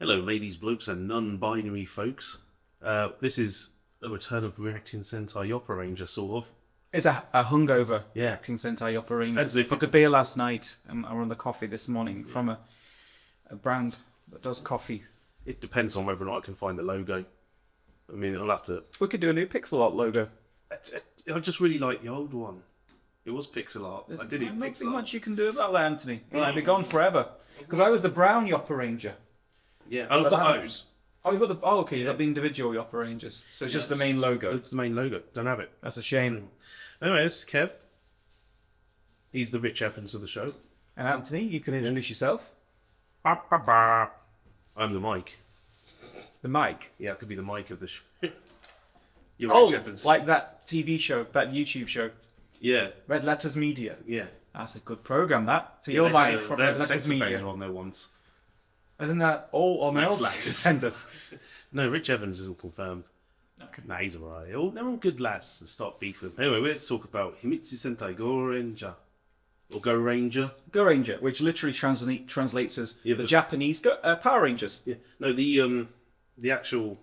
Hello, ladies, blokes, and non-binary folks. This is a return of Reacting Sentai Yopparainger, sort of. It's a hungover Yeah. Reacting Sentai Yopparainger. Depends if I took a beer last night and I run the coffee this morning from a brand that does coffee. It depends on whether or not I can find the logo. I mean, I'll have to... We could do a new pixel art logo. I just really like the old one. It was pixel art. I did it There's in not pixel art. much you can do about that, Anthony. I'd be gone forever. Because I was the brown Yopparainger. Yeah, and I've got those. Oh, you've got the... Oh, okay, you've got the individual Yopparangers. So it's just the main logo. It's the main logo. Don't have it. That's a shame. Anyway, this is Kev. He's the Rich Evans of the show. And Anthony, you can introduce yourself. I'm the Mike. The mic. Yeah, it could be the Mike of the show. You're Rich Evans. Like that TV show, that YouTube show. Yeah, Red Letters Media. yeah. That's a good program, that. So Yeah, you're they Mike had from they had Red a Letters sex Media. offender on there once. Isn't that all Max males? Laxus. Send us. No, Rich Evans isn't confirmed. Okay. Nah, he's alright. They're all good lads. So stop beefing. Anyway, let's talk about Himitsu Sentai Gorenger. Or Gorenger. Gorenger, which literally translates as Yeah, the but- Japanese Power Rangers. Yeah. No, the actual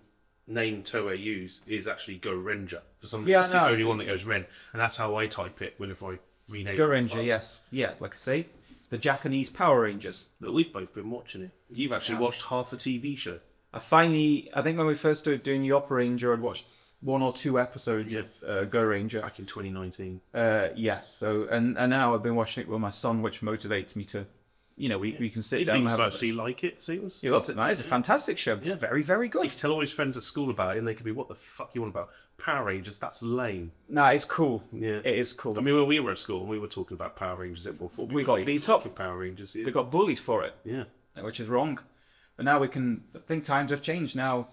name Toei use is actually Gorenger. For some reason, Yeah, it's no, the I only see. one that goes Ren. And that's how I type it whenever I rename Gorenger, files. yes. Yeah, like I say, the Japanese Power Rangers. But we've both been watching it. You've actually watched half the TV show. I think when we first started doing Yopparainger, I'd watched one or two episodes of Gorenger. Back in 2019. Yes, so, and now I've been watching it with my son, which motivates me to, we can sit He down and seems have to a... actually like it, seems. He loves it, man. It's a fantastic show. It's very, very You good. can tell all his friends at school about it and they could be, what the fuck you want about? Power Rangers, that's lame. Nah, it's cool. Yeah. It is cool. I mean, when we were at school, we were talking about Power Rangers at 4 We got beat up. Power Rangers, yeah. We got bullied for it, Yeah. which is wrong. But now we can... I think times have changed now.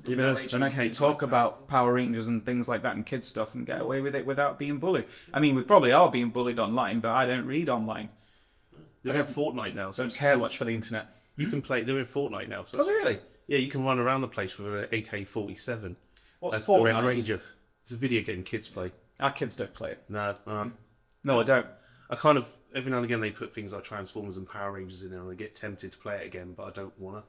Yeah, And I can talk about Power Rangers and things like that and kids stuff and get away with it without being bullied. I mean, we probably are being bullied online, but I don't read online. They have Fortnite now, so Don't care much for the internet. you can play. They're in Fortnite now, so Oh, really? yeah, you can run around the place with an AK-47. What's That's the Fortnite? Red Ranger. It's a video game kids play. Our kids don't play it. No, No, I don't. I kind of every now and again they put things like Transformers and Power Rangers in there, and I get tempted to play it again, but I don't wanna.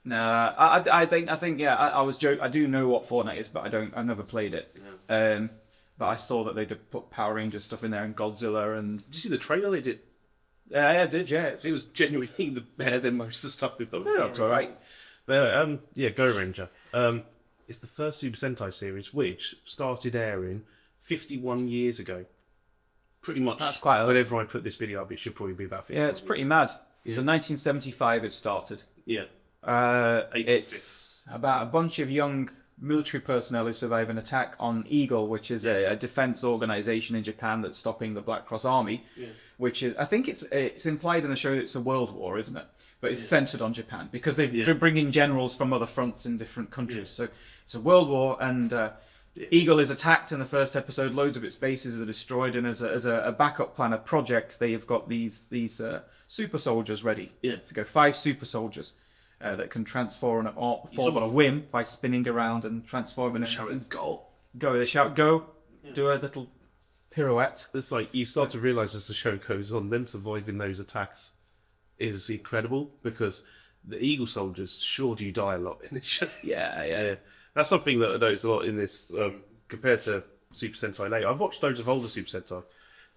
Nah, I think, yeah, I was joking. I do know what Fortnite is, but I've never played it. Yeah. But I saw that they did put Power Rangers stuff in there and Godzilla and... Did you see the trailer they did? Yeah, I did, yeah. It was genuinely better than most of the stuff they've done. Yeah, it's alright. But yeah, Gorenger. It's the first Super Sentai series which started airing 51 years ago. Pretty much. That's quite a- Whenever I put this video up, it should probably be about 50. Yeah, it's pretty mad. So 1975 it started. Yeah. April It's about a bunch of young military personnel who survive an attack on Eagle, which is a defense organization in Japan that's stopping the Black Cross Army. Yeah. Which is, I think it's implied in the show that it's a world war, isn't it? But it's centered on Japan because they're Yeah. bringing generals from other fronts in different countries. So it's a world war, and Eagle is attacked in the first episode. Loads of its bases are destroyed, and as a backup plan, a project, they have got these super soldiers ready. Yeah. To go 5 super soldiers that can transform form on a whim by spinning around and transforming. Shouting, go! Go. They shout go. Do a little pirouette. It's like you start to realise as the show goes on, them surviving those attacks is incredible because the Eagle soldiers sure do die a lot in this show. Yeah. That's something that I notice a lot in this compared to Super Sentai later. I've watched loads of older Super Sentai,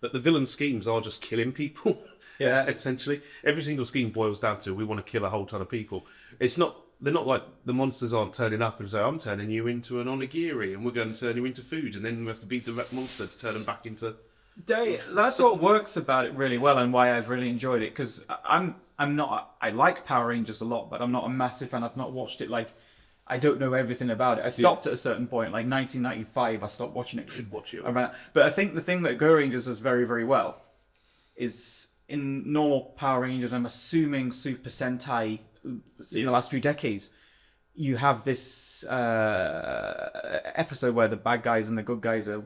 but the villain schemes are just killing people. Yeah. Essentially, every single scheme boils down to we want to kill a whole ton of people. It's not. They're not like the monsters aren't turning up and say, I'm turning you into an onigiri and we're going to turn you into food, and then we have to beat the monster to turn them back into... That's what works about it really well, and why I've really enjoyed it. Because I like Power Rangers a lot, but I'm not a massive fan. I've not watched it. Like, I don't know everything about it. I stopped at a certain point, like 1995. I stopped watching it. should watch it. But I think the thing that Go Rangers does very, very well is in normal Power Rangers. I'm assuming Super Sentai in the last few decades. You have this episode where the bad guys and the good guys are,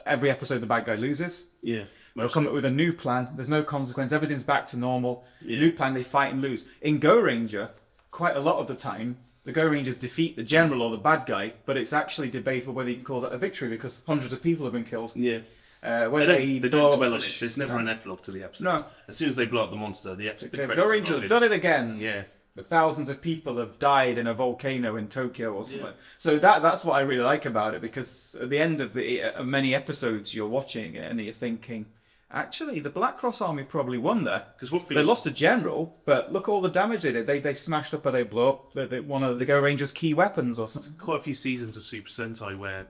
every episode the bad guy loses. Yeah. They'll come up with a new plan. There's no consequence. Everything's back to normal. Yeah. New plan, they fight and lose. In Go Ranger, quite a lot of the time, the Go Rangers defeat the general or the bad guy, but it's actually debatable whether you can call that a victory because hundreds of people have been killed. Yeah. When They blow don't up dwell the on it. There's never an epilogue to the episode. No. As soon as they blow up the monster, the The credits Go are Rangers have rolling. done it again. Yeah. thousands of people have died in a volcano in Tokyo or something. So that's what I really like about it, because at the end of the many episodes you're watching it and you're thinking, actually, the Black Cross Army probably won there. Because they lost a general, but look all the damage they did. They smashed up or they blew up one of the Go Rangers' key weapons or something. Quite a few seasons of Super Sentai where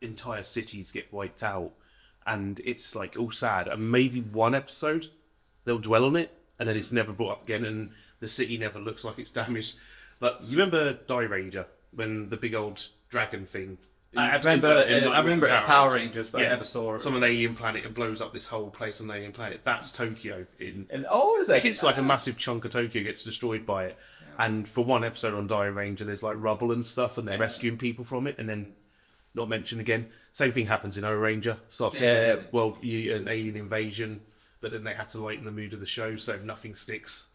entire cities get wiped out and it's like all sad. And maybe one episode they'll dwell on it and then it's never brought up again and the city never looks like it's damaged. Like, you remember Ranger when the big old dragon thing? I remember it's Power Rangers, but I never saw it. It's on an alien planet and blows up this whole place on an alien planet. That's Tokyo. Is it? It's like a massive chunk of Tokyo gets destroyed by it. Yeah. And for one episode on Ranger, there's like rubble and stuff, and they're rescuing people from it. And then, not mentioned again, same thing happens in Ranger. Starts an alien invasion, but then they had to lighten the mood of the show, so nothing sticks.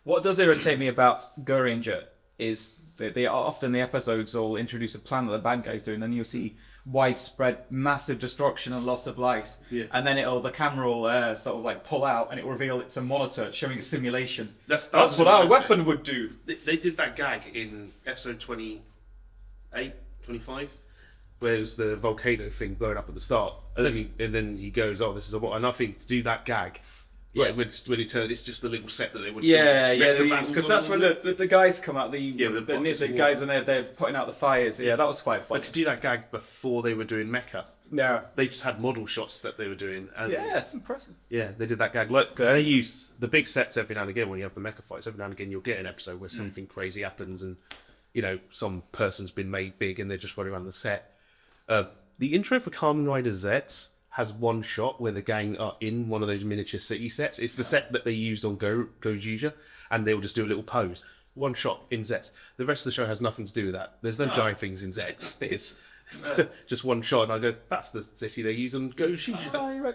What does irritate me about Gorenger is they often the episodes will introduce a plan that the bad guys do, and then you'll see widespread, massive destruction and loss of life. Yeah. And then the camera will sort of like pull out, and it will reveal it's a monitor showing a simulation. That's what our weapon would do. They did that gag in episode 28, 25, where it was the volcano thing blowing up at the start, and then he goes, "Oh, this is what." And I think to do that gag. Yeah, when he turned, it's just the little set that they would. Because that's when the guys come out. The guys and they're putting out the fires. Yeah, that was quite fun. But to do that gag before they were doing mecha, they just had model shots that they were doing. And it's impressive. Yeah, they did that gag. Look, they use the big sets every now and again when you have the mecha fights. Every now and again, you'll get an episode where something crazy happens, and some person's been made big, and they're just running around the set. The intro for Kamen Rider Z has one shot where the gang are in one of those miniature city sets. It's the set that they used on Gojuja, and they'll just do a little pose. One shot in Zets. The rest of the show has nothing to do with that. There's no giant things in Zets. It's just one shot, and I go, that's the city they use on Gojuja.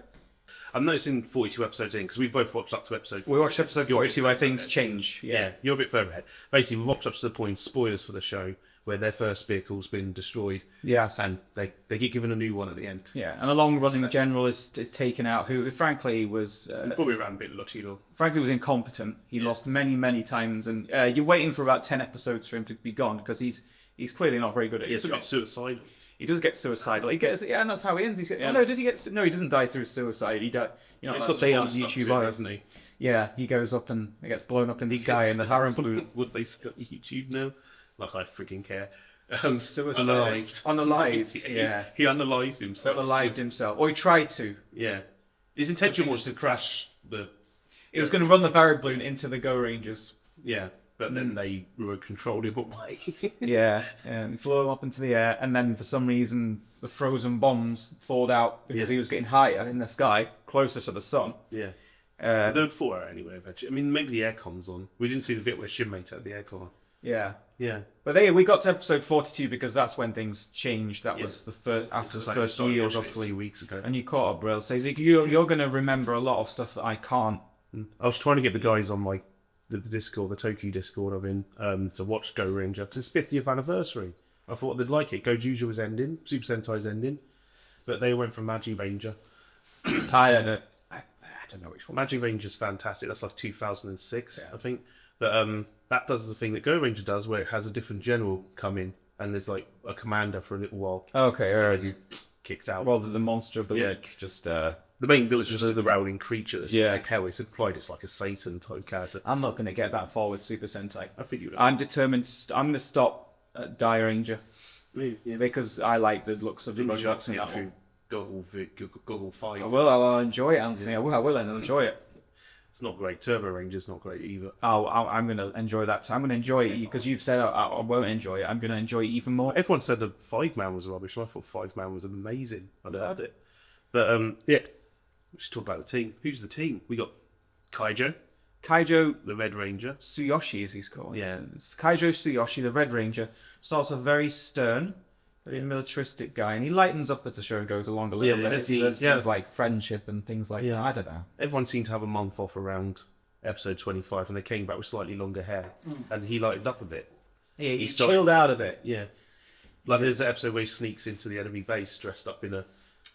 I'm noticing 42 episodes in, because we've both watched up to episode 42. We watched episode 42 where things change. Yeah, you're a bit further ahead. Basically, we've watched up to the point, spoilers for the show, where their first vehicle's been destroyed. Yes. And they get given a new one at the end. Yeah, and a long-running general is taken out, who frankly was... probably ran a bit Latino. Frankly was incompetent. He lost many, many times, and you're waiting for about 10 episodes for him to be gone, because he's clearly not very good at it. He's got suicidal. He does get suicidal. He gets, and that's how he ends. No, does he get... No, he doesn't die through suicide. He died... It's got say on YouTube, isn't he? Yeah, he goes up and he gets blown up in the sky in the Harem Blue. Would they got YouTube now? Like, I freaking care. Unalived. Yeah. He unalived himself. Unalived himself. Or he tried to. Yeah. His intention was to crash the... He was going to run the Harem Balloon into the Go Rangers. Yeah. But then they controlled him away. Yeah. And flew him up into the air. And then for some reason, the frozen bombs thawed out because he was getting higher in the sky, closer to the sun. Yeah. They don't thaw out anyway, eventually. I mean, maybe the aircon's on. We didn't see the bit where Shinmei turned the aircon on. Yeah. Yeah. But we got to episode 42 because that's when things changed. That was after the first year, roughly. A few weeks ago. And you caught up, Brill. Says, you're going to remember a lot of stuff that I can't. I was trying to get the guys on the Discord, the Toku Discord I'm in, to watch Go Ranger, because it's 50th anniversary. I thought they'd like it. Gojuja was ending, Super Sentai's ending, but they went from Magi Ranger. Tired of it. I don't know which one. Magi Ranger's fantastic. That's like 2006, I think. But that does the thing that Go Ranger does, where it has a different general come in, and there's like a commander for a little while. Okay, already kicked out. Rather than the monster of the week, just the main villain is just the rowling creature that's like hell. It's implied it's like a Satan type character. I'm not going to get that far with Super Sentai. I think you would. I'm determined. I'm going to stop at Ranger. Yeah, because I like the looks of the robots in that one. Goggle 5. I'll enjoy it, Anthony. I will enjoy it. It's not great. Turbo Ranger's not great either. I'm going to enjoy that. So I'm going to enjoy it because you've said I won't enjoy it. I'm going to enjoy it even more. Everyone said the 5-man was rubbish, and I thought 5-man was amazing. I loved it. But we should talk about the team. Who's the team? We got Kaijo, the Red Ranger. Tsuyoshi, as he's called. Yeah. It's Kaijo Tsuyoshi, the Red Ranger. Starts a very stern, very militaristic guy, and he lightens up as the show goes along a little bit. He learns things like friendship and things like that. I don't know. Everyone seemed to have a month off around episode 25, and they came back with slightly longer hair, and he lightened up a bit. Yeah, he chilled out a bit. Yeah. Like there's an episode where he sneaks into the enemy base dressed up in a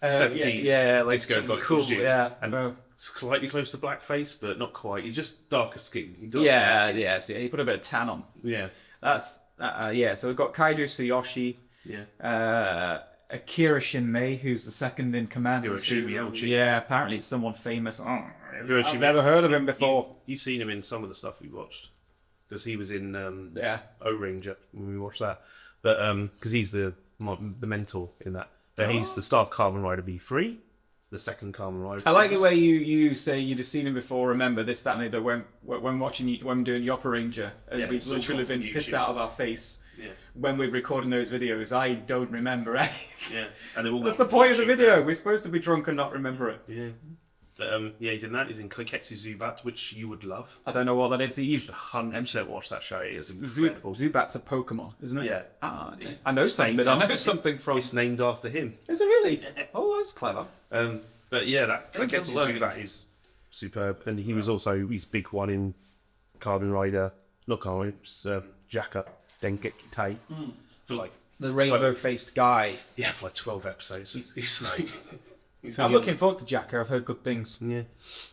70s like disco cool. Yeah. And slightly close to blackface, but not quite. He's just darker skin. Yeah. So he put a bit of tan on. Yeah. That's yeah. So we've got Kaido Tsuyoshi, Akira Shinmei, who's the second in command. Yeah, apparently it's someone famous. Oh, I've never heard of him before. You've seen him in some of the stuff we watched, because he was in Gorenger when we watched that. But because he's the mentor in that. But he's the star of Kamen Rider B3, the second Kamen Rider. I like the way you say you'd have seen him before. Remember this, that, and the other. When watching when doing Yopparainger, and we've literally been pissed out of our face. Yeah. When we're recording those videos, I don't remember anything. Yeah, and that's the point of the video. We're supposed to be drunk and not remember it. Yeah. But, he's in that. He's in Koiketsu Zubat, which you would love. I don't know what that is. You should 100% watch that show. It is incredible. Zubat's a Pokemon, isn't it? Yeah. I know something. I know something from. It's named after him. Is it really? Oh, that's clever. But yeah, that Koiketsu Zubat is superb, and he was he's big one in Kamen Rider. Not Kamen Rider, Jaka Dengeki Tai for like the rainbow-faced guy. Yeah, for like 12 episodes. He's like. I'm looking forward to Jaka. I've heard good things. Yeah.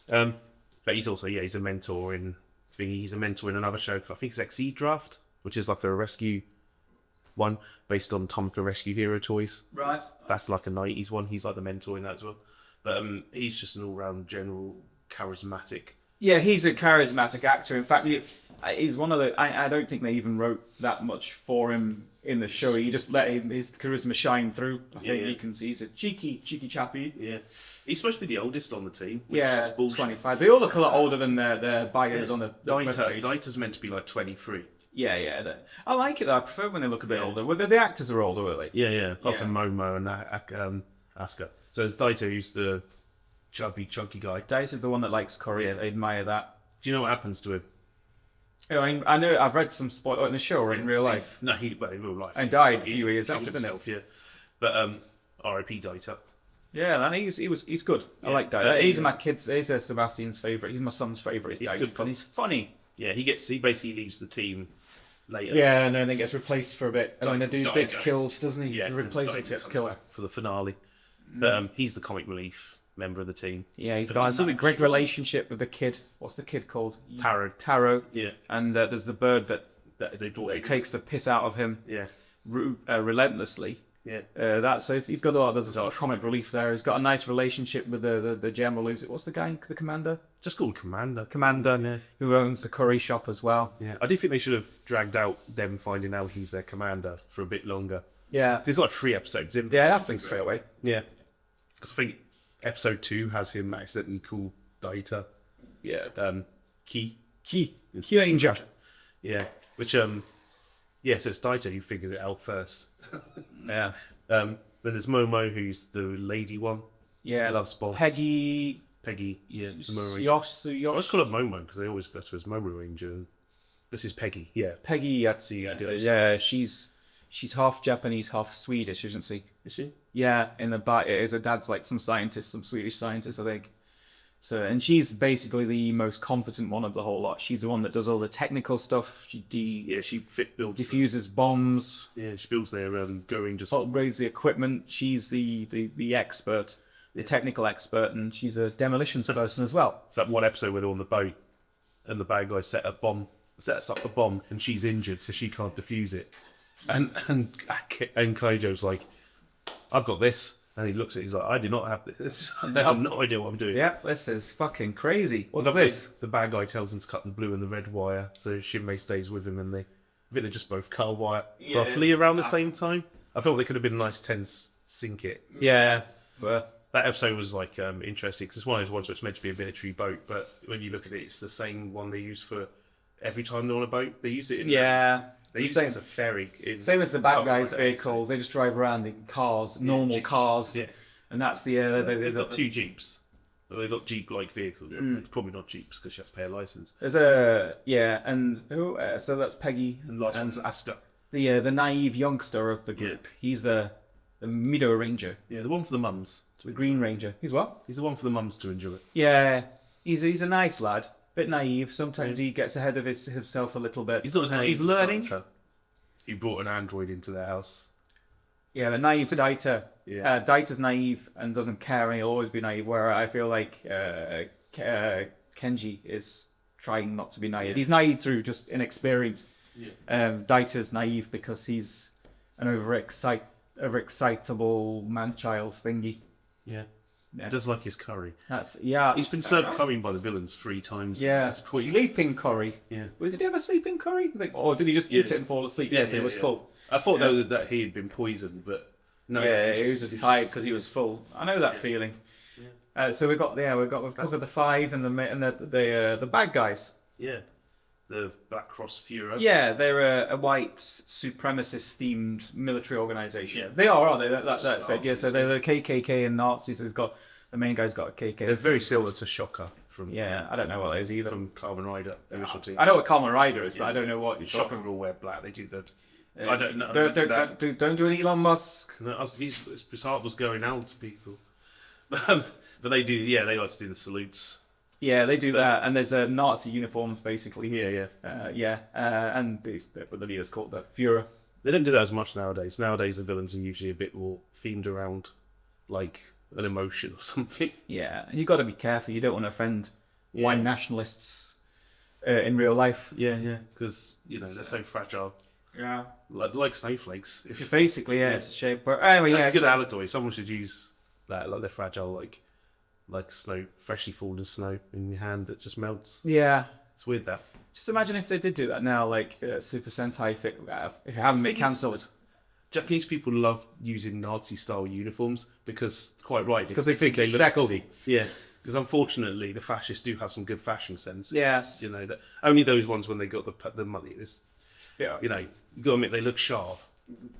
But he's also he's a mentor in. He's a mentor in another show. I think it's Exceed Draft, which is like a rescue one based on Tomika Rescue Hero toys. Right. That's like a 90s one. He's like the mentor in that as well. But he's just an all-round general charismatic. Yeah, he's a charismatic actor. In fact, he's one of the. I don't think they even wrote that much for him in the show. You just let his charisma shine through. I think you can see he's a cheeky chappy. Yeah, he's supposed to be the oldest on the team. Which yeah, is bullshit. 25. They all look a lot older than their bios on the. Daita's meant to be like 23. Yeah. I like it though. I prefer when they look a bit older. Well, the actors are older, really. Yeah. Apart from Momo and Asuka. So there's Daito, who's the chunky guy. Daito's the one that likes Korea. I admire that. Do you know what happens to him? I know. I've read some spoil in the show or in real life. No, in real life. And died a few years after himself. Yeah, but R.I.P. Daito. Yeah, and he's good. I like Daito. He's Sebastian's favourite. He's my son's favourite. He's good because he's funny. Yeah, he basically leaves the team later. Yeah, and then he gets replaced for a bit. And then the dude gets killed, doesn't he? Yeah, the replacement gets killed for the finale. But he's the comic relief member of the team. Yeah, he's got a great relationship with the kid. What's the kid called? Taro. Yeah. And there's the bird that takes the piss out of him. Yeah. Relentlessly. Yeah. So he's got a lot of comic relief there. He's got a nice relationship with the general. What's the guy? The commander? Just called Commander. Commander, who owns the curry shop as well. Yeah. I do think they should have dragged out them finding out he's their commander for a bit longer. Yeah. There's like 3 episodes in. Yeah, I think straight away. Yeah. Because I think episode 2 has him accidentally call Daita. Yeah. Ki Ranger. Yeah. Which so it's Daita who figures it out first. Yeah. Then there's Momo, who's the lady one. Yeah. Loves boss. Peggy. Yeah. Yosh. I always call her Momo because they always refer to her as Momo Ranger. This is Peggy. Yeah. Peggy Yatsu. Yeah. She's half Japanese, half Swedish, isn't she? Is she? Yeah, in the back, her dad's like some Swedish scientist, I think. So, and she's basically the most competent one of the whole lot. She's the one that does all the technical stuff. She builds diffuses bombs. Yeah, she builds their Gorenger. Upgrades the equipment. She's the expert, the technical expert, and she's a demolitions person as well. It's that one episode where they're on the boat, and the bad guy sets up the bomb, and she's injured, so she can't defuse it. And Kaijo's like, I've got this. And he looks at it, he's like, I do not have this. I have no idea what I'm doing. Yeah, this is fucking crazy. What's this? The bad guy tells him to cut the blue and the red wire, so Shinmei stays with him, and I think they just both cut a wire roughly around the same time. I thought they could have been a nice tense sync it. Yeah. But that episode was like interesting, because it's one of those ones where it's meant to be a military boat, but when you look at it, it's the same one they use for every time they're on a boat. They use it in They use it as a ferry. Same as the bad guys' vehicles. They just drive around in cars, normal Jeeps. Cars. Yeah. And that's they've got 2 Jeeps. They've got Jeep-like vehicles. Probably not Jeeps, because she has to pay a license. There's and who? So that's Peggy. And last one's Asuka. The naive youngster of the group. Yeah. He's the Mido Ranger. Yeah, the one for the mums. The Green Ranger. He's what? He's the one for the mums to enjoy it. Yeah. He's a nice lad. Bit naive. Sometimes he gets ahead of himself a little bit. He's not as naive. He's learning. He brought an android into their house. Yeah, the naive Daita. Yeah. Daita's naive and doesn't care, and he'll always be naive. Where I feel like Kenji is trying not to be naive. He's naive through just inexperience. Yeah. Daita's naive because he's an overexcitable man-child thingy. Yeah. Yeah. He does like his curry. He's been served curry by the villains 3 times. Yeah, That's point. sleeping curry. Yeah. Well, did he have a sleeping curry? Or did he just eat it and fall asleep? Yes, it was full. I thought though that he had been poisoned, but no. Yeah, he was just tired because he was full. I know that feeling. Yeah. So we got because of the 5 and the bad guys. Yeah. The Black Cross Fuhrer. Yeah, they're a white supremacist themed military organization. Yeah. They are, aren't they? That's it. Yeah, so they're the KKK and Nazis. The main guy's got a KK. They're very similar to Shocker from. Yeah, I don't know what that is either. From Kamen Rider, the original team. I know what Kamen Rider is, but I don't know what Shocker will wear black. They do that. I don't know. Don't do an Elon Musk. No, his heart was going out to people, but they do. Yeah, they like to do the salutes. Yeah, they do that, and there's Nazi uniforms basically. Yeah. And the leader's called the Führer. They don't do that as much nowadays. Nowadays, the villains are usually a bit more themed around, like an emotion or something. Yeah, and you got to be careful. You don't want to offend white nationalists in real life. Yeah, because they're so fragile. Yeah, like snowflakes. Basically, it's a shape. But anyway, that's a good allegory. Someone should use that. Like they're fragile, like snow, freshly fallen snow in your hand that just melts. Yeah, it's weird that. Just imagine if they did do that now, like Super Sentai. If it hadn't been cancelled. Japanese people love using Nazi-style uniforms because, quite right, because they think they it's look sexy. Cool. Yeah, because unfortunately, the fascists do have some good fashion sense. Yeah, that only those ones when they got the money. You got to admit they look sharp.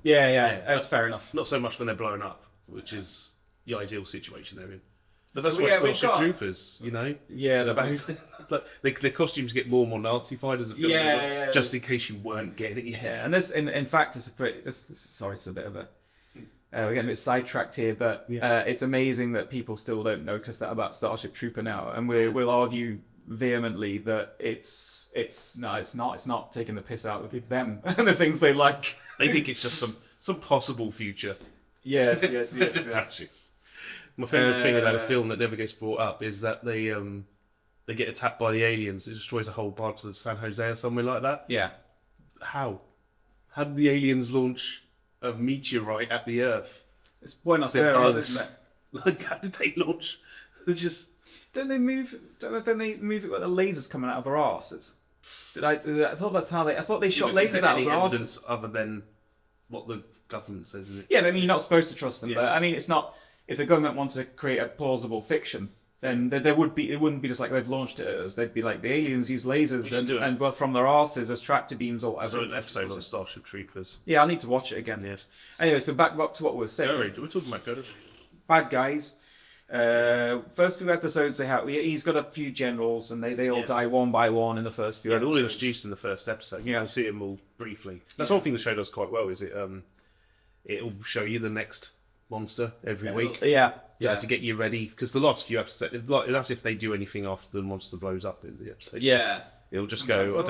Yeah, that's fair enough. Not so much when they're blown up, which is the ideal situation they're in. But So that's why Starship Troopers, Yeah, the costumes get more and more Nazi-fied as a film, just in case you weren't getting it yet. Yeah, and this, in fact, it's a pretty. Sorry, it's a bit of a. We're getting a bit sidetracked here, but it's amazing that people still don't notice that about Starship Trooper now, and we'll argue vehemently that it's not taking the piss out of them and the things they like. They think it's just some possible future. Yes. My favourite thing about a film that never gets brought up is that they get attacked by the aliens. It destroys a whole part of San Jose or somewhere like that. Yeah. How did the aliens launch a meteorite at the Earth? It's Buenos Aires, isn't it? Like, how did they launch? They just... Don't they move it with the lasers coming out of their arses? I thought that's how they... I thought they shot lasers out of their arses. Evidence other than what the government says, isn't it? Yeah, I mean, you're not supposed to trust them, but I mean, it's not... If the government wanted to create a plausible fiction, then there would be. It wouldn't be just like they've launched it as. They'd be like the aliens use lasers and from their arses as tractor beams or whatever. An episode on Starship Troopers. Yeah, I need to watch it again. Yes. Anyway, so back up to what we were saying. We're talking about Gorenger. Bad guys. First few episodes they have. He's got a few generals, and they all die one by one in the first few. All introduced in the first episode. You see them all briefly. That's one thing the show does quite well. Is it'll show you the next monster every week. Just to get you ready, because the last few episodes, that's if they do anything after the monster blows up in the episode. Yeah. It'll just go,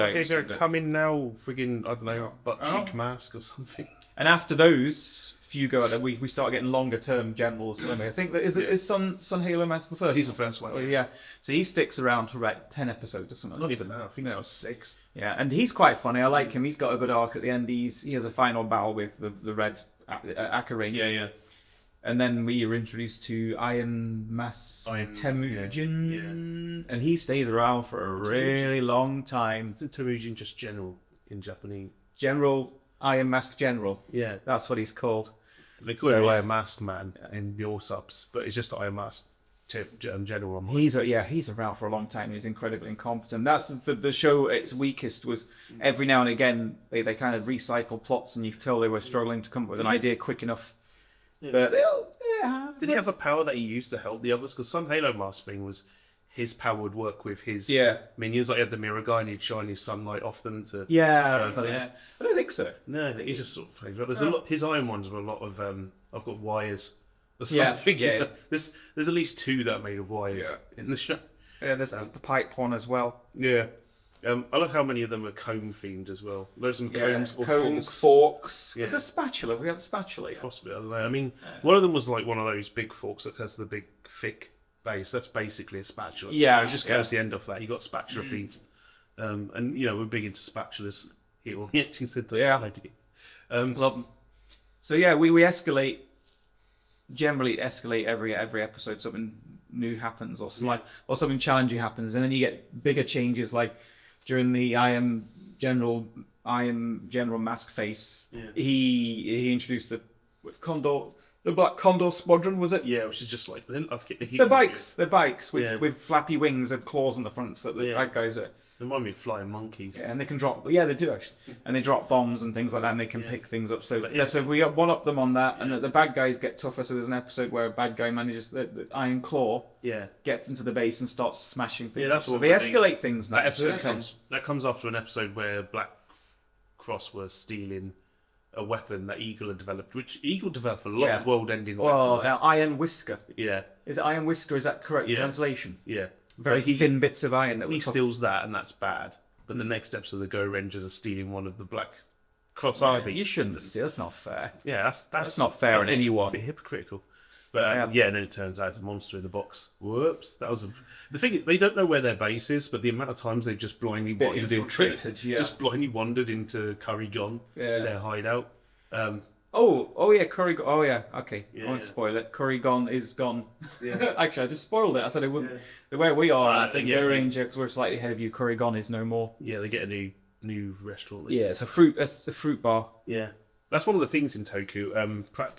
come in now, friggin', I don't know, butt cheek mask or something. And after those few go out, we start getting longer term generals. I think that is Sun Halo Mask the first. He's the first one. Oh, yeah. So he sticks around for about 10 episodes or something. Not even that. I think that was 6. Yeah, and he's quite funny. I like him. He's got a good arc at the end. He has a final battle with the red Akari. Yeah. And then we are introduced to Iron Mask Temujin, and he stays around for a really long time. Isn't Temujin just general in Japanese? General, Iron Mask General. Yeah. That's what he's called. They call him Iron Mask Man in your subs, but it's just Iron Mask General. He's around for a long time. He's incredibly incompetent. That's the show. Its weakest was every now and again they kind of recycle plots, and you could tell they were struggling to come up with an idea quick enough. But did he have a power that he used to help the others? Because some Halo Mask thing was his power would work with his minions. Like he had the mirror guy and he'd shine his sunlight off them to I don't think so. No, he's just sort of things. But there's a lot. His iron ones were a lot of. I've got wires or something. Yeah. There's at least 2 that are made of wires in the show. Yeah, there's the pipe one as well. Yeah. I like how many of them are comb themed as well. There's some combs or combs, forks. forks. Yeah. It's a spatula. We have a spatula. Yeah. Possibly, I don't know. I mean, one of them was like one of those big forks that has the big thick base. That's basically a spatula. Yeah, It just goes the end off that. You got spatula themed, and you know we're big into spatulas here on Reacting Sentai. Yeah. Love them. So yeah, we escalate. Generally, escalate every episode. Something new happens, or something challenging happens, and then you get bigger changes. Like during the I am General Mask Face, he introduced the Black Condor Squadron, was it? Yeah, which is just like They're bikes with flappy wings and claws on the fronts that the bad guys are. They remind me of flying monkeys. Yeah, and they can drop. Yeah, they do actually, and they drop bombs and things like that, and they can pick things up. So so we one up them on that, and the bad guys get tougher. So there's an episode where a bad guy manages the Iron Claw. Yeah. Gets into the base and starts smashing things. Yeah, that's up. what So they escalate things. Now. That episode comes after an episode where Black Cross was stealing a weapon that Eagle had developed, which Eagle developed a lot of world-ending weapons. Iron Whisker. Yeah. Is it Iron Whisker? Is that correct translation? Yeah. Very thin bits of iron. That he steals that, and that's bad. But the next episode, the Go Rangers are stealing one of the Black Cross Armies. You shouldn't steal. That's not fair. Yeah, that's not fair on anyone. A bit hypocritical. But and then it turns out it's a monster in the box. Whoops, that was the thing. They don't know where their base is, but the amount of times they've just blindly wandered just blindly wandered into Kurrygon, their hideout. Kurrygon. Oh yeah, okay. I won't spoil it. Kurrygon is gone. Yeah. Actually, I just spoiled it. I said it wouldn't. The way we are at Gorenger, because we're slightly ahead of you, Kurrygon is no more. Yeah, they get a new restaurant. Yeah, it's a fruit bar. Yeah. That's one of the things in Toku.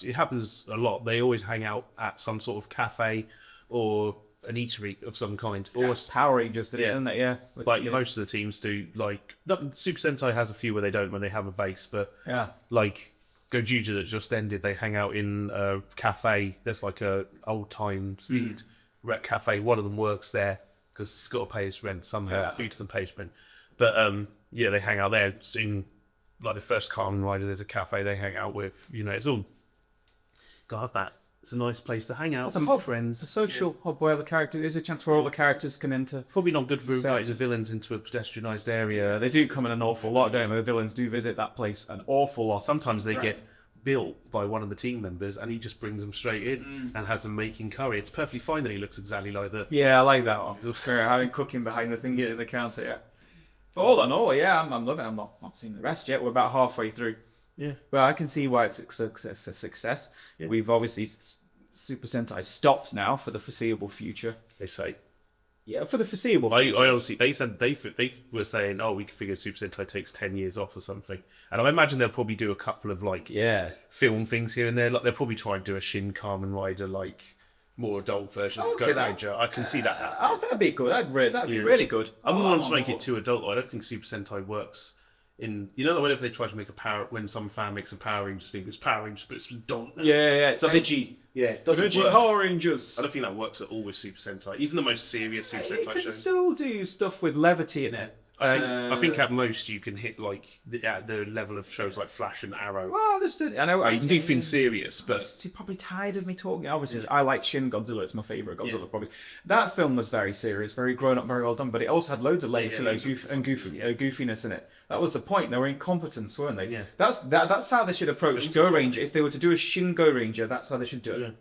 It happens a lot. They always hang out at some sort of cafe or an eatery of some kind. Or Power Rangers did it, didn't they? Yeah. Like most of the teams do. Like Super Sentai has a few where they don't, when they have a base. But like Gojuja that just ended, they hang out in a cafe. There's like a old time feed rec cafe. One of them works there because he's got to pay his rent somehow. Boo doesn't pay his rent. But they hang out there. In like the first Kamen Rider, there's a cafe they hang out with. You know, it's all gotta have that. It's a nice place to hang out. It's a friends. A social hub where the characters. There's a chance where all the characters can enter. Probably not good for inviting the villains into a pedestrianised area. They do come in an awful lot, don't they? The villains do visit that place an awful lot. Sometimes they get built by one of the team members, and he just brings them straight in and has them making curry. It's perfectly fine that he looks exactly like the. Yeah, I like that one. Having cooking behind the thing at the counter. Yeah. But all in all, I'm loving it. I'm not seen the rest yet. We're about halfway through. Yeah. Well, I can see why it's a success. Yeah. We've obviously Super Sentai stopped now for the foreseeable future. They say. Yeah, for the foreseeable future. I honestly, they said they were saying, we figure Super Sentai takes 10 years off or something, and I imagine they'll probably do a couple of film things here and there. Like they'll probably try and do a Shin Kamen Rider more adult version of Go Ranger. I can see that happening. Oh, that'd be good. That'd be really good. I wouldn't want to make it too adult. I don't think Super Sentai works in, whenever they try to make when some fan makes a Power Rangers thing, it's Power Rangers, but it's adult. Yeah, it's edgy. Yeah, it doesn't work. Power Rangers. I don't think that works at all with Super Sentai. Even the most serious Super Sentai shows. You can still do stuff with levity in it. I think at most you can hit the level of shows like Flash and Arrow. Well, I know you can do things serious, but you're probably tired of me talking. Obviously, I like Shin Godzilla. It's my favorite Godzilla. Probably that film was very serious, very grown up, very well done. But it also had loads of levity and goofiness in it. That was the point. They were incompetents, weren't they? Yeah. That's how they should approach Go Ranger. If they were to do a Shin Go Ranger, that's how they should do it. Yeah.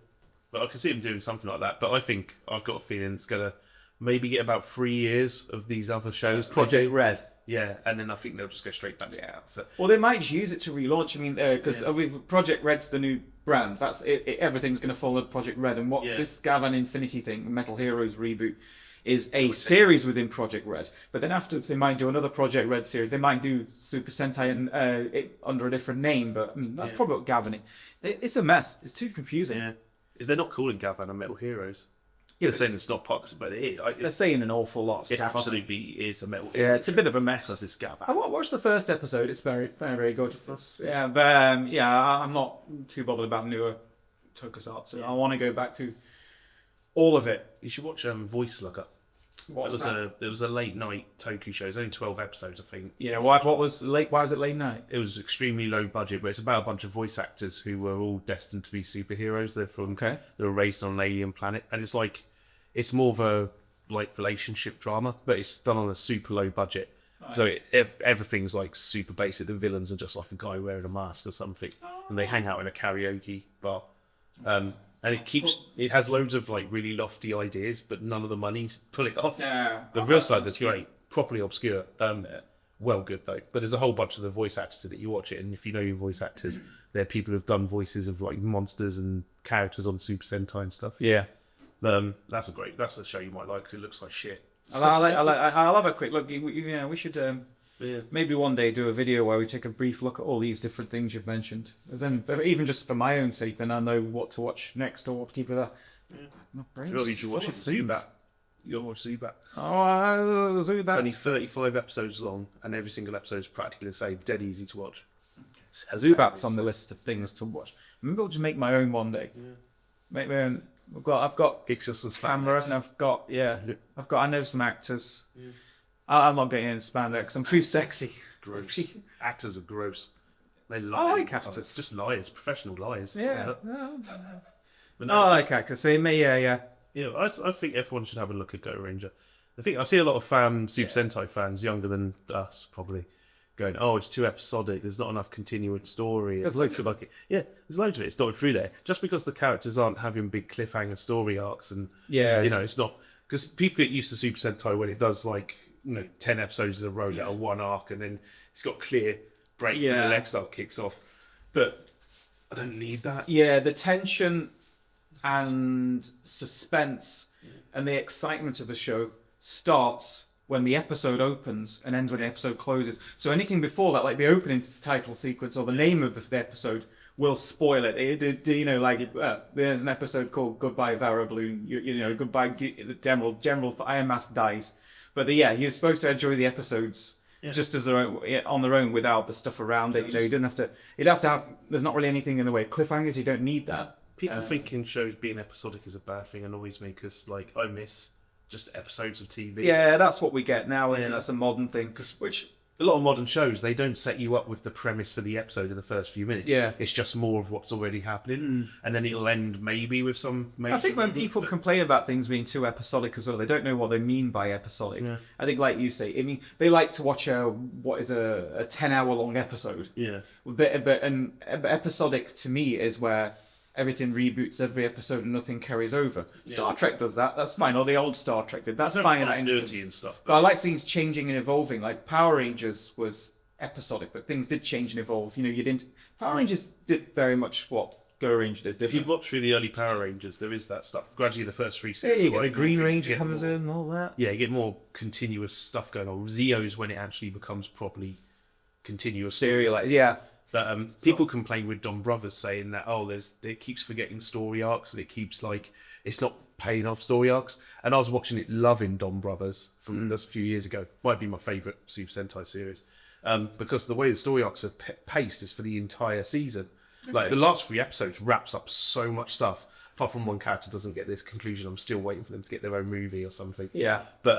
But I can see them doing something like that. But I think I've got a feeling it's gonna maybe get about 3 years of these other shows. Project Red. Yeah, and then I think they'll just go straight back to that. So. Well, they might use it to relaunch. I mean, because Project Red's the new brand. That's it. Everything's going to follow Project Red. And what this Gavan Infinity thing, Metal Heroes reboot, is a series within Project Red. But then afterwards, they might do another Project Red series. They might do Super Sentai and under a different name. But I mean, that's probably what Gavan. It's a mess. It's too confusing. Yeah. Is they not calling Gavan a Metal Heroes? Yeah, they're saying it's not Pox, but they're saying an awful lot of stuff. It absolutely is a Metal Heroes. Yeah, it's a bit of a mess. Because it's Gavan. I watched the first episode. It's very, very, very good. I'm not too bothered about newer Tokusatsu. I want to go back to all of it. You should watch Voice Slugger. It was a late night Toku show. It's only 12 episodes, I think. Yeah, what was late? Why was it late night? It was extremely low budget, but it's about a bunch of voice actors who were all destined to be superheroes. They were raised on an alien planet, and it's more of a relationship drama, but it's done on a super low budget. So if everything's like super basic, the villains are just like a guy wearing a mask or something, and they hang out in a karaoke bar. And it has loads of like really lofty ideas, but none of the money's pull it off. Yeah. The real side that's great, properly obscure. Well good though. But there's a whole bunch of the voice actors that you watch it, and if you know your voice actors, they're people who've done voices of like monsters and characters on Super Sentai and stuff. Yeah. That's a show you might like because it looks like shit. I'll have a quick look. We should maybe one day do a video where we take a brief look at all these different things you've mentioned. And then, even just for my own sake, then I know what to watch next or what to keep with that. You should watch it. Zubat. You'll watch Zubat. Oh, Zubat. It's only 35 episodes long, and every single episode is practically the same. Dead easy to watch. Zubat's on the list of things to watch. Maybe I'll just make my own one day. Yeah. Make my own. I've got camera, and I know some actors. Yeah. I'm not getting into spandex. I'm too sexy. Gross. Actors are gross. They lie. I like actors. Just liars, professional liars. Yeah. But I like actors. So yeah. Yeah, I think everyone should have a look at Gorenger. I see a lot of Super Sentai fans, younger than us probably, going, "Oh, it's too episodic. There's not enough continuous story." There's loads of it. Yeah, there's loads of it. It's dotted through there. Just because the characters aren't having big cliffhanger story arcs, and it's not because people get used to Super Sentai when it does 10 episodes in a row that are one arc, and then it's got clear break when the next arc kicks off. But I don't need that. Yeah, the tension and suspense and the excitement of the show starts when the episode opens and ends when the episode closes. So anything before that, like the opening title sequence or the name of the episode, will spoil it. There's an episode called Goodbye Vara Balloon. Goodbye General Iron Mask dies. But you're supposed to enjoy the episodes just as on their own without the stuff around it. You don't have to. You'd have to have. There's not really anything in the way of cliffhangers. You don't need that. People thinking shows being episodic is a bad thing annoys me because I miss just episodes of TV. Yeah, that's what we get now, isn't it? That's a modern thing. Which a lot of modern shows, they don't set you up with the premise for the episode in the first few minutes. Yeah. It's just more of what's already happening, and then it'll end maybe with some. I think when people complain about things being too episodic as well, they don't know what they mean by episodic. Yeah. I think, like you say, they like to watch a 10-hour long episode. Yeah. But episodic to me is where everything reboots every episode and nothing carries over. Yeah. Star Trek does that. That's fine. Or the old Star Trek did. That's fine in that instance. And stuff, but I like things changing and evolving. Like Power Rangers was episodic, but things did change and evolve. Power Rangers did very much what Gorenger did. If you watch through the early Power Rangers, there is that stuff. Gradually, the first 3 seasons. Yeah, you get Green Ranger comes in and all that. Yeah, you get more continuous stuff going on. Zeo's when it actually becomes properly continuous. Serialized, yeah. But people complain with Don Brothers saying that it keeps forgetting story arcs and it keeps it's not paying off story arcs. And I was watching it, loving Don Brothers from just a few years ago. Might be my favourite Super Sentai series because the way the story arcs are paced is for the entire season. Okay. Like the last 3 episodes wraps up so much stuff. Apart from one character doesn't get this conclusion, I'm still waiting for them to get their own movie or something. Yeah. But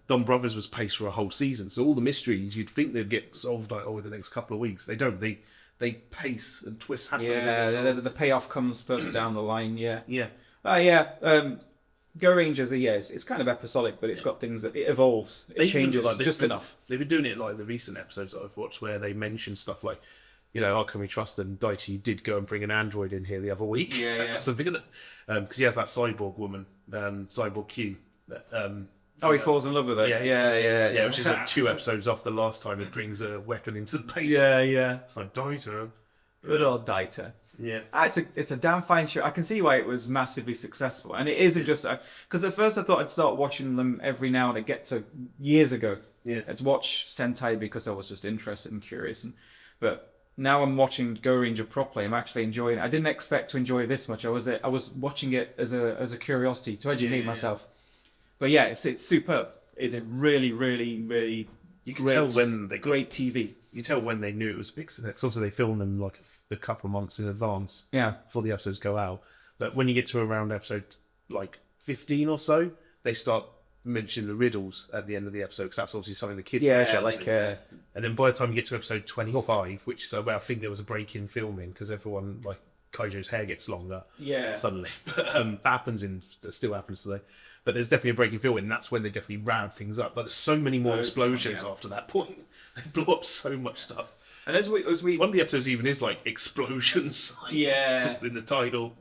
Don Brothers was paced for a whole season, so all the mysteries you'd think they'd get solved over the next couple of weeks. They don't. They pace and twist happens. Yeah, the payoff comes further down the line. Yeah. Yeah. Gorengers, it's kind of episodic, but it's got things that it evolves. It changes just enough. They've been doing it like the recent episodes that I've watched, where they mention stuff like, how can we trust them? Daichi did go and bring an android in here the other week. Yeah. Something because he has that cyborg woman, Cyborg Q. He falls in love with her. Yeah, which is like 2 episodes off the last time it brings a weapon into the base. Yeah. It's like Daita. Good old Daita. Yeah. It's a damn fine show. I can see why it was massively successful. And it isn't just... Because at first I thought I'd start watching them every now and again. Years ago. Yeah. I'd watch Sentai because I was just interested and curious. But now I'm watching Gorenger properly. I'm actually enjoying it. I didn't expect to enjoy this much. I was watching it as a curiosity to educate myself. But it's superb. It's really, really, really you can tell when great TV. You tell when they knew it was big. Also, they film them like a couple of months in advance. Yeah. Before the episodes go out. But when you get to around episode 15 or so, they start mentioning the riddles at the end of the episode because that's obviously something the kids and then by the time you get to episode 25, which is where I think there was a break in filming because everyone Kaijo's hair gets longer. Yeah. Suddenly, that still happens today. But there's definitely a break in film, and that's when they definitely ramp things up. But there's so many more explosions after that point. They blow up so much stuff. And as we one of the episodes even is like explosions. Like, just in the title.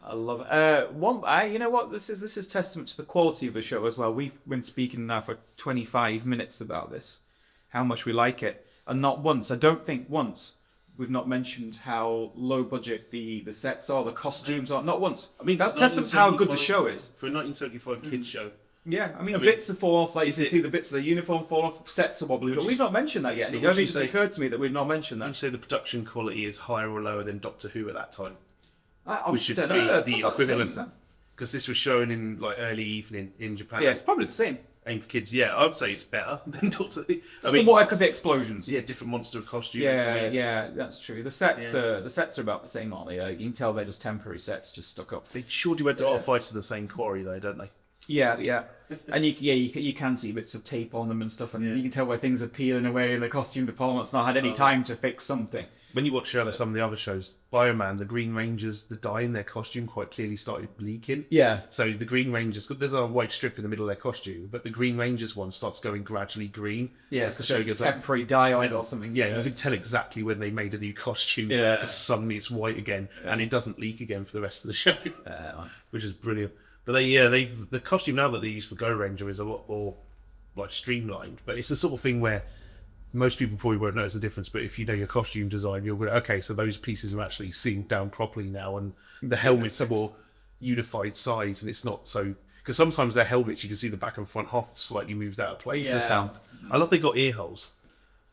I love it. You know what? This is testament to the quality of the show as well. We've been speaking now for 25 minutes about this, how much we like it, and not once. I don't think once we've not mentioned how low budget the sets are, the costumes are. Not once. I mean, that's testament to how good the show is for a 1975 kids show. Yeah, I mean, bits have fall off. Like you can see the bits of the uniform fall off. Sets are wobbly, but we've not mentioned that yet. It only just occurred to me that we've not mentioned that. Would you say the production quality is higher or lower than Doctor Who at that time? Which should be the equivalent, because this was shown in like early evening in Japan. Yeah, it's probably the same. Aimed for kids. Yeah, I would say it's better than Doctor Who. I mean, more because the explosions. Yeah, different monster costume. Yeah, that's true. The sets are about the same, aren't they? You can tell they're just temporary sets, just stuck up. They surely went to all fights to the same quarry though, don't they? Yeah, and you can see bits of tape on them and stuff, and you can tell where things are peeling away, and the costume department's not had any time to fix something. When you watch some of the other shows, Bioman, the Green Rangers, the dye in their costume quite clearly started leaking. Yeah. So the Green Rangers, there's a white strip in the middle of their costume, but the Green Rangers one starts going gradually green. Yeah, as the show goes on. Temporary dye on it or something. Yeah, you can tell exactly when they made a new costume. Yeah. Because suddenly it's white again, and it doesn't leak again for the rest of the show, which is brilliant. But the costume now that they use for Gorenger is a lot more like streamlined. But it's the sort of thing where most people probably won't notice the difference, but if you know your costume design, you'll go, okay, so those pieces are actually synced down properly now, and the helmets are more unified size, and it's not so... Because sometimes their helmets, you can see the back and front half slightly moved out of place. Yeah. I love they got ear holes.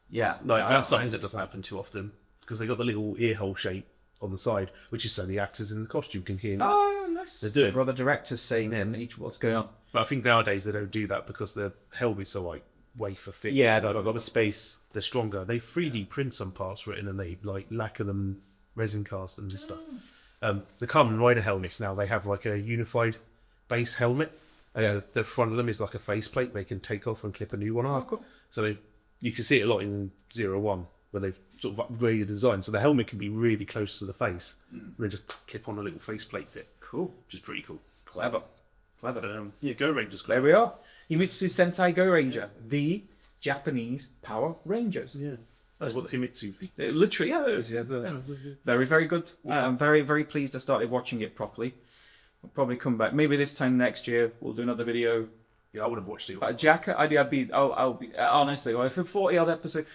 Yeah. That's something that doesn't happen too often, because they got the little ear hole shape on the side, which is so the actors in the costume can hear. Oh, nice. They do it. Well, the director's saying what's going on. But I think nowadays they don't do that because the helmets are like wafer thick. Yeah, they've got the space. They're stronger. They 3D print some parts for it, and they like lacquer them, resin cast them and stuff. The Kamen Rider helmets now, they have like a unified base helmet. The front of them is like a faceplate they can take off and clip a new one on. Cool. So you can see it a lot in 01 where they've sort of upgraded the design. So the helmet can be really close to the face. And then just clip on a little faceplate bit. Cool. Which is pretty cool. Clever. Go Rangers. There we are. Himitsu Sentai Gorenger, the Japanese Power Rangers. Yeah. That's what the Himitsu It literally, very, very good. I'm very, very pleased I started watching it properly. I'll probably come back. Maybe this time next year we'll do another video. Yeah, I would have watched it. Jacka, I'll be honestly, for 40 odd episodes.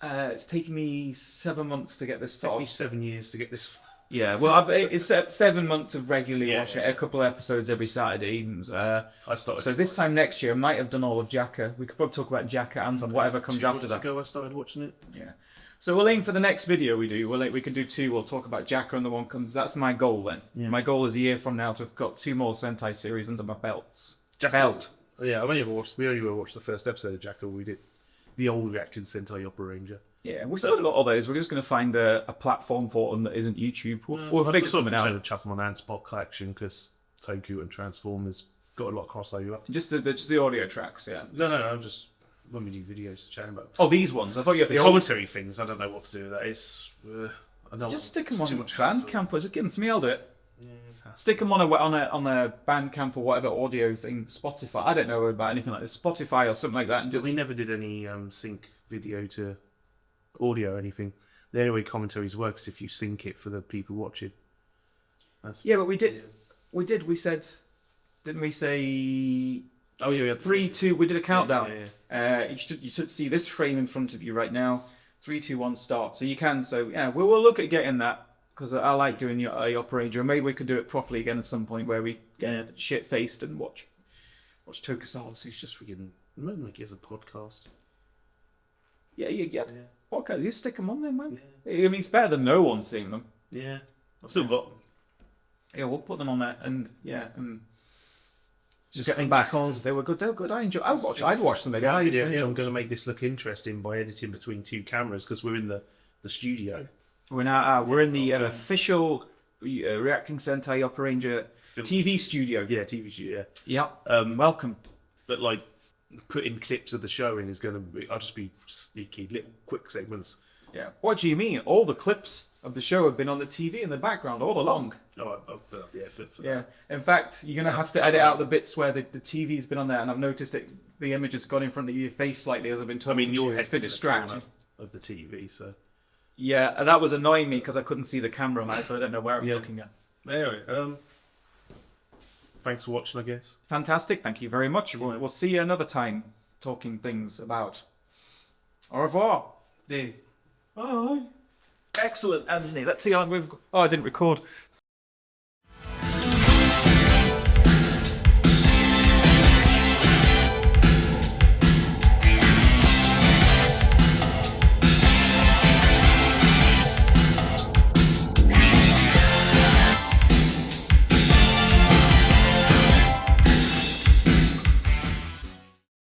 It's taken me 7 months to get this far. It took me 7 years to get this far. Yeah, well, it's 7 months of regularly watching a couple of episodes every Saturday. I started. So this time next year, I might have done all of Jacka. We could probably talk about Jacka and whatever comes after that. 2 months ago, I started watching it. Yeah. So we'll aim for the next video we do. We can do 2. We'll talk about Jacka and the one comes. That's my goal then. Yeah. My goal is a year from now to have got 2 more Sentai series under my belts. Belt. Yeah, we only ever watched the first episode of Jacka. We did the old Reacting Sentai Yopparainger. Yeah, we've still got all those. We're just going to find a platform for them that isn't YouTube. We'll figure something out. I'm going to chuck them on Spot Collection because Toku and Transformers got a lot of crossover. Just the audio tracks, yeah. No, just when we do videos chatting about. Oh, these ones. I thought you had the commentary things. I don't know what to do with that. It's just stick them on Bandcamp. Just give them to me. I'll do it. Yeah, stick them on a Bandcamp or whatever audio thing. Spotify. I don't know about anything like this. Spotify or something like that. We never did any sync video to audio or anything. The only way commentaries works if you sync it for the people watching. But we did. We said, didn't we say? Oh yeah, 3, 2. We did a countdown. Yeah. You should see this frame in front of you right now. 3, 2, 1, start. So you can. So yeah, we'll look at getting that because I like doing your Yopparainger. Maybe we could do it properly again at some point where we get shit faced and watch Tokusatsu. He's just freaking. Remember, like he has a podcast. Yeah. Okay, you stick them on there, man. Yeah. I mean, it's better than no one seeing them. Yeah, I've still got them. Yeah, we'll put them on there, and just get them back because they were good. They were good. I'd watch them again. I'm going to make this look interesting by editing between 2 cameras because we're in the studio. We're in the official Reacting Sentai Yopparainger TV studio. Yeah, TV studio. Yeah. Welcome. But like, putting clips of the show in is going to be. I'll just be sneaky little quick segments. Yeah. What do you mean? All the clips of the show have been on the TV in the background all along. Oh, I've put up the effort for Yeah. In fact, you're going to have to edit out the bits where the TV's been on there, and I've noticed that the image has gone in front of your face slightly as I've been that. I talking. mean, your It's head's been in the distracting. corner of the TV, so... Yeah, and that was annoying me because I couldn't see the camera now, so I don't know where I'm looking at. Anyway, thanks for watching, I guess. Fantastic. Thank you very much. We'll see you another time talking things about. Au revoir. Bye. Excellent, Anthony. Let's see how we've. Oh, I didn't record.